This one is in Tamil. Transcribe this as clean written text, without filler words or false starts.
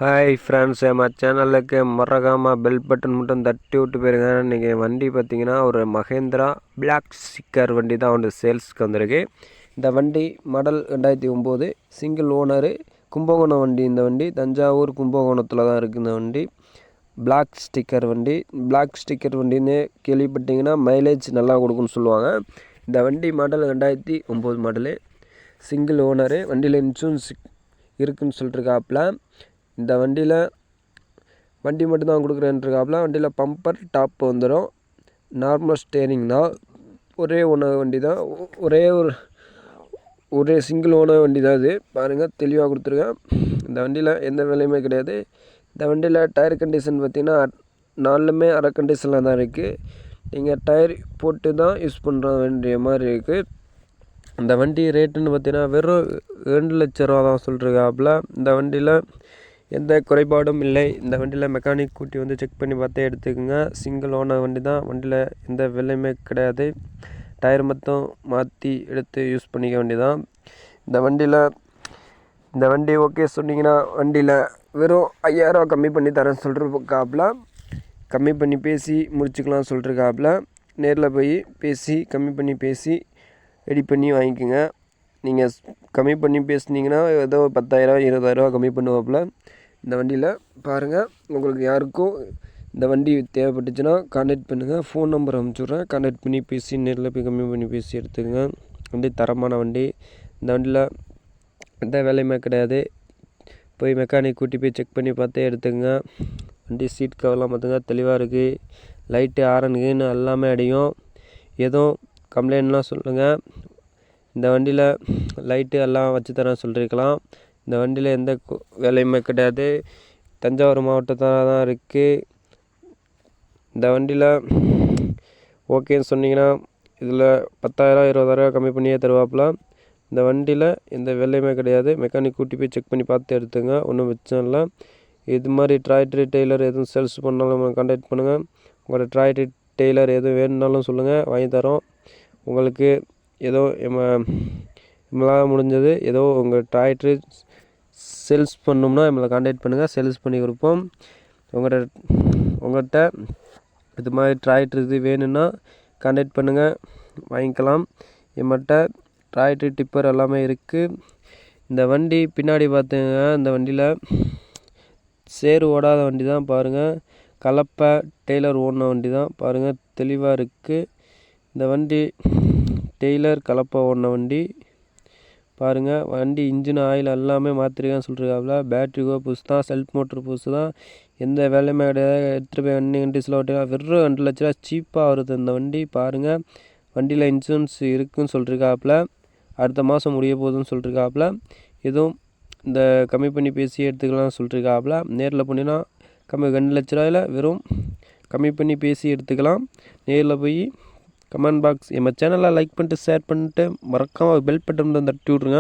ஹாய் ஃப்ரெண்ட்ஸ், நம்ம சேனலுக்கு மறக்காமல் பெல் பட்டன் மட்டும் தட்டி விட்டு போயிருங்க. இன்றைக்கி வண்டி பார்த்திங்கன்னா ஒரு மகேந்திரா பிளாக் ஸ்டிக்கர் வண்டி தான் வந்து சேல்ஸுக்கு வந்திருக்கு. இந்த வண்டி மாடல் 2009 சிங்கிள் ஓனரு கும்பகோணம் வண்டி. இந்த வண்டி தஞ்சாவூர் கும்பகோணத்தில் தான் இருக்குது. இந்த வண்டி பிளாக் ஸ்டிக்கர் வண்டி. பிளாக் ஸ்டிக்கர் வண்டின்னு கேள்விப்பட்டிங்கன்னா மைலேஜ் நல்லா கொடுக்குன்னு சொல்லுவாங்க. இந்த வண்டி மாடல் 2009 மாடலு, சிங்கிள் ஓனரு. வண்டியில் இன்சூரன்ஸ் இருக்குதுன்னு சொல்லிட்டுருக்காப்புல. இந்த வண்டியில் வண்டி மட்டும்தான் கொடுக்குறேன்ருக்காப்புல. வண்டியில் பம்பர் டாப் வந்துடும். நார்மல் ஸ்டேரிங் தான். ஒரே ஓனர் வண்டி தான். ஒரே சிங்கிள் ஓனர் வண்டி தான் இது. பாருங்கள், தெளிவாக கொடுத்துருக்கேன். இந்த வண்டியில் எந்த வேலையுமே கிடையாது. இந்த வண்டியில் டயர் கண்டிஷன் பார்த்திங்கன்னா 4மே அரை கண்டிஷனில் தான் இருக்குது. நீங்கள் டயர் போட்டு தான் யூஸ் பண்ணுற வேண்டிய மாதிரி இருக்குது. இந்த வண்டி ரேட்டுன்னு பார்த்தீங்கன்னா வெறும் 2 லட்ச ரூபா தான் சொல்லிருக்காப்புல. இந்த வண்டியில் எந்த குறைபாடும் இல்லை. இந்த வண்டியில் மெக்கானிக் கூட்டி வந்து செக் பண்ணி பார்த்தே எடுத்துக்கோங்க. சிங்கிள் ஓனர் வண்டி தான். வண்டியில் எந்த விலையுமே கிடையாது. டயர் மட்டும் மாற்றி எடுத்து யூஸ் பண்ணிக்க வேண்டியதான். இந்த வண்டி ஓகே சொன்னீங்கன்னா வண்டியில் வெறும் 5000 கம்மி பண்ணி தரேன் சொல்லிருக்காப்புல. கம்மி பண்ணி பேசி முடிச்சுக்கலாம் சொல்லிருக்காப்புல. நேரில் போய் பேசி கம்மி பண்ணி பேசி ரெடி பண்ணி வாங்கிக்கோங்க. நீங்கள் கம்மி பண்ணி பேசுனீங்கன்னா ஏதோ 10,000 20,000 கம்மி பண்ணுவாப்புல. இந்த வண்டியில் பாருங்கள், உங்களுக்கு யாருக்கும் இந்த வண்டி தேவைப்பட்டுச்சுன்னா கான்டாக்ட் பண்ணுங்கள். Phone number அனுப்பிச்சுட்றேன். கான்டாக்ட் பண்ணி பேசி நேரில் போய் கம்மி பண்ணி பேசி எடுத்துக்கோங்க. வண்டி தரமான வண்டி. இந்த வண்டியில் எந்த வேலையுமே கிடையாது. போய் மெக்கானிக் கூட்டி போய் செக் பண்ணி பார்த்தே எடுத்துக்கோங்க. வண்டி சீட் கவர்லாம் பார்த்துங்க, தெளிவாக இருக்குது. லைட்டு ஆரனுக்குன்னு எல்லாமே அடியும். எதுவும் கம்ப்ளைண்ட்லாம் சொல்லுங்கள். இந்த வண்டியில் லைட்டு எல்லாம் வச்சு தரேன் சொல்லியிருக்கலாம். இந்த வண்டியில் எந்த வேலையுமே கிடையாது. தஞ்சாவூர் மாவட்டத்தில் தான் இருக்குது. இந்த வண்டியில் ஓகேன்னு சொன்னீங்கன்னா இதில் 10,000 20,000 கம்மி பண்ணியே தருவாப்புல. இந்த வண்டியில் எந்த வேலையுமே கிடையாது. மெக்கானிக் கூட்டி போய் செக் பண்ணி பார்த்து எடுத்துங்க. ஒன்றும் பிரச்சனை இல்லை. இது மாதிரி டிராக்டர் டெய்லர் எதுவும் சேல்ஸ் பண்ணாலும் கான்டாக்ட் பண்ணுங்கள். உங்களோட டிராக்டர் டெய்லர் எதுவும் வேணும்னாலும் சொல்லுங்கள், வாங்கி தரோம். உங்களுக்கு ஏதோ நம்மளால் முடிஞ்சது ஏதோ உங்கள் டிராக்டர் சேல்ஸ் பண்ணோம்னா நம்மளை கான்டாக்ட் பண்ணுங்கள், சேல்ஸ் பண்ணி கொடுப்போம். உங்கள்கிட்ட இது மாதிரி டிராக்டர் இது வேணும்னா கான்டாக்ட் பண்ணுங்கள், வாங்கிக்கலாம். என்கிட்ட டிராக்டர் டிப்பர் எல்லாமே இருக்குது. இந்த வண்டி பின்னாடி பார்த்துங்க, இந்த வண்டியில் சேறு ஓடாத வண்டி தான். பாருங்கள், கலப்பை டெய்லர் ஓடின வண்டி தான். பாருங்கள், தெளிவாக இருக்குது. இந்த வண்டி டெய்லர் கலப்பை ஓடின வண்டி. பாருங்கள், வண்டி இன்ஜின் ஆயில் எல்லாமே மாற்றிருக்கான்னு சொல்லிருக்காப்புல. பேட்ரிக்கோ புதுசு தான், செல்ஃப் மோட்ரு புதுசு தான். எந்த வேலையுமே கிடையாது. எடுத்துகிட்டு போய் வண்டி ஓட்டினா வெறும் 2 லட்ச ரூபா சீப்பாக வருது இந்த வண்டி. பாருங்கள், வண்டியில் இன்சூரன்ஸ் இருக்குதுன்னு சொல்லிருக்காப்புல. அடுத்த மாதம் முடிய போகுதுன்னு சொல்லிருக்காப்புல. எதுவும் இந்த கம்மி பண்ணி பேசி எடுத்துக்கலாம்னு சொல்லிருக்காப்புல. நேரில் போனீங்கன்னா 2 லட்ச ரூபாயில் வெறும் கம்மி பண்ணி பேசி எடுத்துக்கலாம். நேரில் போய் கமெண்ட் பாக்ஸ் நம்ம சேனலை லைக் பண்ணிட்டு ஷேர் பண்ணிட்டு மறக்காமல் பெல் பட்டன் தட்டி விட்ருங்க.